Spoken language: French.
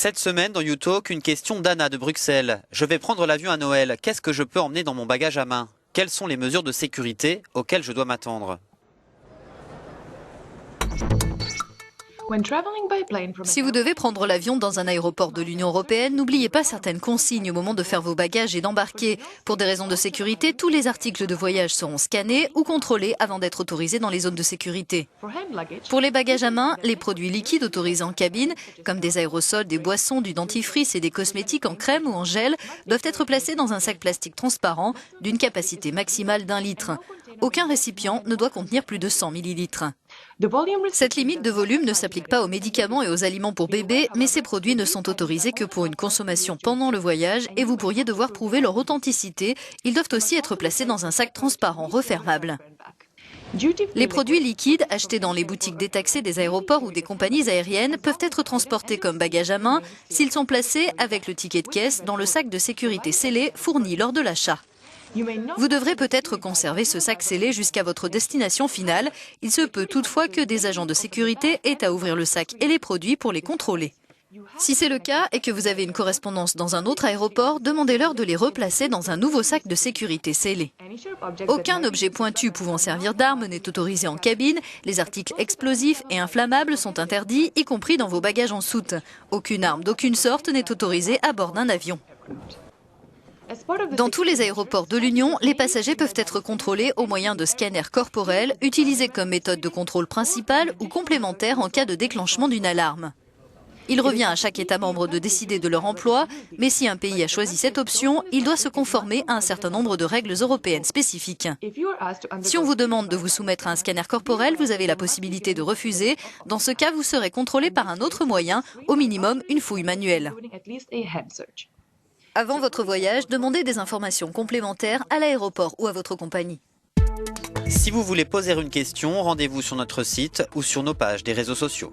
Cette semaine dans YouTalk, une question d'Anna de Bruxelles. Je vais prendre l'avion à Noël. Qu'est-ce que je peux emmener dans mon bagage à main? Quelles sont les mesures de sécurité auxquelles je dois m'attendre? Si vous devez prendre l'avion dans un aéroport de l'Union européenne, n'oubliez pas certaines consignes au moment de faire vos bagages et d'embarquer. Pour des raisons de sécurité, tous les articles de voyage seront scannés ou contrôlés avant d'être autorisés dans les zones de sécurité. Pour les bagages à main, les produits liquides autorisés en cabine, comme des aérosols, des boissons, du dentifrice et des cosmétiques en crème ou en gel, doivent être placés dans un sac plastique transparent d'une capacité maximale d'1 litre. Aucun récipient ne doit contenir plus de 100 millilitres. Cette limite de volume ne s'applique pas aux médicaments et aux aliments pour bébés, mais ces produits ne sont autorisés que pour une consommation pendant le voyage et vous pourriez devoir prouver leur authenticité. Ils doivent aussi être placés dans un sac transparent refermable. Les produits liquides achetés dans les boutiques détaxées des aéroports ou des compagnies aériennes peuvent être transportés comme bagages à main s'ils sont placés avec le ticket de caisse dans le sac de sécurité scellé fourni lors de l'achat. Vous devrez peut-être conserver ce sac scellé jusqu'à votre destination finale. Il se peut toutefois que des agents de sécurité aient à ouvrir le sac et les produits pour les contrôler. Si c'est le cas et que vous avez une correspondance dans un autre aéroport, demandez-leur de les replacer dans un nouveau sac de sécurité scellé. Aucun objet pointu pouvant servir d'arme n'est autorisé en cabine. Les articles explosifs et inflammables sont interdits, y compris dans vos bagages en soute. Aucune arme d'aucune sorte n'est autorisée à bord d'un avion. Dans tous les aéroports de l'Union, les passagers peuvent être contrôlés au moyen de scanners corporels, utilisés comme méthode de contrôle principale ou complémentaire en cas de déclenchement d'une alarme. Il revient à chaque État membre de décider de leur emploi, mais si un pays a choisi cette option, il doit se conformer à un certain nombre de règles européennes spécifiques. Si on vous demande de vous soumettre à un scanner corporel, vous avez la possibilité de refuser. Dans ce cas, vous serez contrôlé par un autre moyen, au minimum une fouille manuelle. Avant votre voyage, demandez des informations complémentaires à l'aéroport ou à votre compagnie. Si vous voulez poser une question, rendez-vous sur notre site ou sur nos pages des réseaux sociaux.